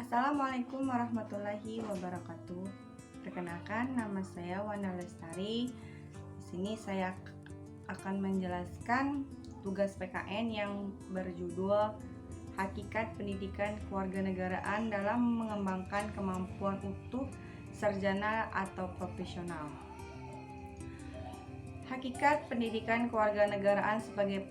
Assalamualaikum warahmatullahi wabarakatuh. Perkenalkan, nama saya Wana Lestari. Di sini saya akan menjelaskan tugas PKN yang berjudul Hakikat Pendidikan Kewarganegaraan dalam Mengembangkan Kemampuan Utuh Sarjana atau Profesional. Hakikat pendidikan kewarganegaraan sebagai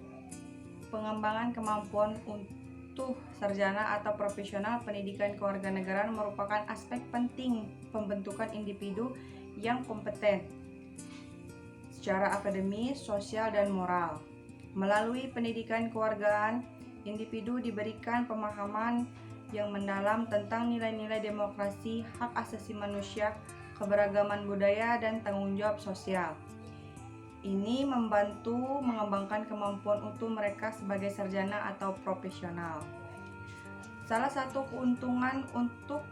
pengembangan kemampuan utuh sarjana atau profesional pendidikan kewarganegaraan merupakan aspek penting pembentukan individu yang kompeten secara akademis, sosial, dan moral. Melalui pendidikan kewargaan, individu diberikan pemahaman yang mendalam tentang nilai-nilai demokrasi, hak asasi manusia, keberagaman budaya, dan tanggung jawab sosial. Ini membantu mengembangkan kemampuan utuh mereka sebagai sarjana atau profesional. Salah satu keuntungan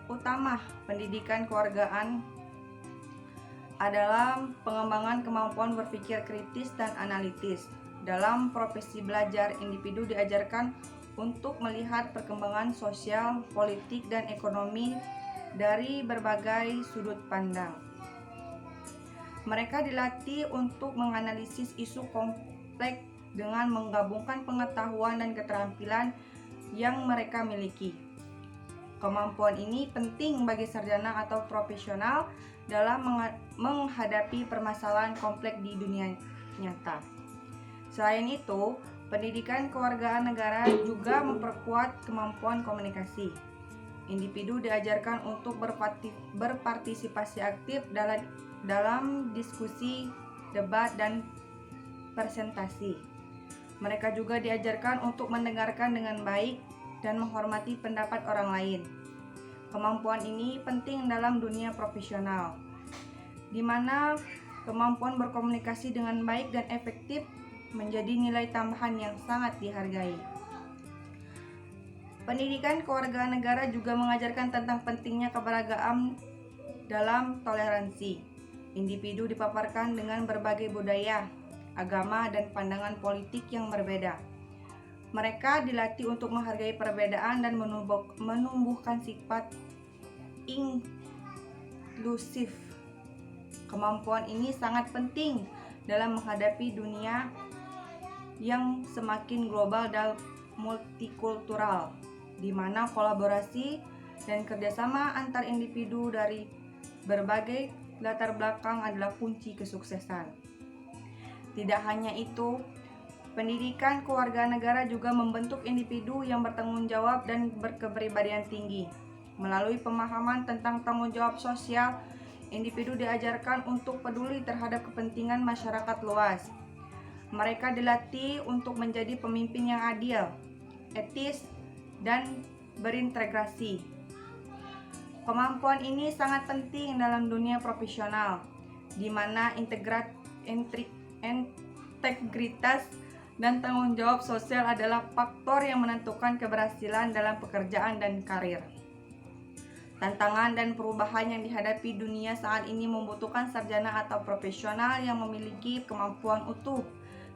utama pendidikan kewargaan adalah pengembangan kemampuan berpikir kritis dan analitis. Dalam profesi belajar, individu diajarkan untuk melihat perkembangan sosial, politik, dan ekonomi dari berbagai sudut pandang. Mereka dilatih untuk menganalisis isu kompleks dengan menggabungkan pengetahuan dan keterampilan yang mereka miliki. Kemampuan ini penting bagi sarjana atau profesional dalam menghadapi permasalahan kompleks di dunia nyata. Selain itu, pendidikan kewarganegaraan juga memperkuat kemampuan komunikasi. Individu diajarkan untuk berpartisipasi aktif dalam diskusi, debat, dan presentasi. Mereka juga diajarkan untuk mendengarkan dengan baik dan menghormati pendapat orang lain. Kemampuan ini penting dalam dunia profesional, di mana kemampuan berkomunikasi dengan baik dan efektif menjadi nilai tambahan yang sangat dihargai. Pendidikan kewarganegaraan juga mengajarkan tentang pentingnya keberagaman dalam toleransi. Individu dipaparkan dengan berbagai budaya, agama, dan pandangan politik yang berbeda. Mereka dilatih untuk menghargai perbedaan dan menumbuhkan sifat inklusif. Kemampuan ini sangat penting dalam menghadapi dunia yang semakin global dan multikultural, di mana kolaborasi dan kerjasama antar individu dari berbagai latar belakang adalah kunci kesuksesan. Tidak hanya itu, pendidikan kewarganegaraan juga membentuk individu yang bertanggung jawab dan berkepribadian tinggi. Melalui pemahaman tentang tanggung jawab sosial, individu diajarkan untuk peduli terhadap kepentingan masyarakat luas. Mereka dilatih untuk menjadi pemimpin yang adil, etis, dan berintegrasi. Kemampuan ini sangat penting dalam dunia profesional, di mana integritas dan tanggung jawab sosial adalah faktor yang menentukan keberhasilan dalam pekerjaan dan karir. Tantangan dan perubahan yang dihadapi dunia saat ini membutuhkan sarjana atau profesional yang memiliki kemampuan utuh.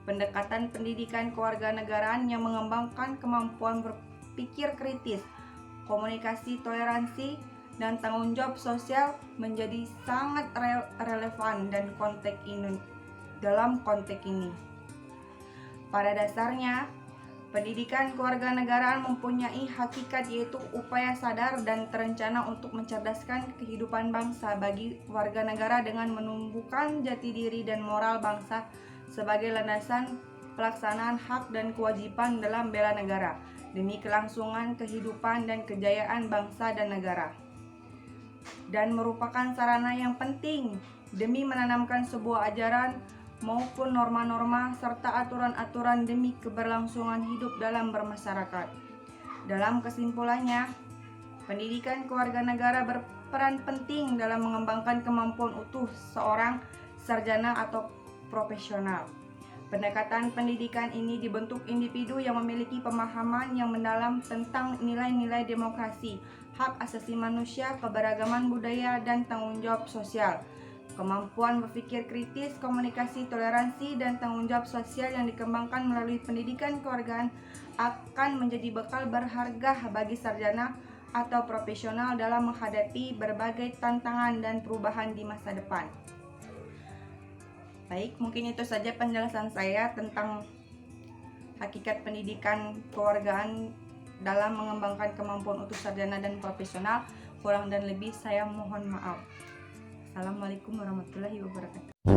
Pendekatan pendidikan kewarganegaraan yang mengembangkan kemampuan berpikir kritis, komunikasi toleransi, dan tanggung jawab sosial menjadi sangat relevan dan dalam konteks ini. Pada dasarnya, pendidikan kewarganegaraan mempunyai hakikat, yaitu upaya sadar dan terencana untuk mencerdaskan kehidupan bangsa bagi warga negara dengan menumbuhkan jati diri dan moral bangsa sebagai landasan pelaksanaan hak dan kewajiban dalam bela negara demi kelangsungan kehidupan dan kejayaan bangsa dan negara, dan merupakan sarana yang penting demi menanamkan sebuah ajaran maupun norma-norma serta aturan-aturan demi keberlangsungan hidup dalam bermasyarakat. Dalam kesimpulannya, pendidikan kewarganegaraan berperan penting dalam mengembangkan kemampuan utuh seorang sarjana atau profesional. Pendekatan pendidikan ini dibentuk individu yang memiliki pemahaman yang mendalam tentang nilai-nilai demokrasi, hak asasi manusia, keberagaman budaya, dan tanggung jawab sosial. Kemampuan berpikir kritis, komunikasi, toleransi, dan tanggung jawab sosial yang dikembangkan melalui pendidikan kewargaan akan menjadi bekal berharga bagi sarjana atau profesional dalam menghadapi berbagai tantangan dan perubahan di masa depan. Baik, mungkin itu saja penjelasan saya tentang hakikat pendidikan kewargaan dalam mengembangkan kemampuan untuk sarjana dan profesional. Kurang dan lebih saya mohon maaf. Assalamualaikum warahmatullahi wabarakatuh.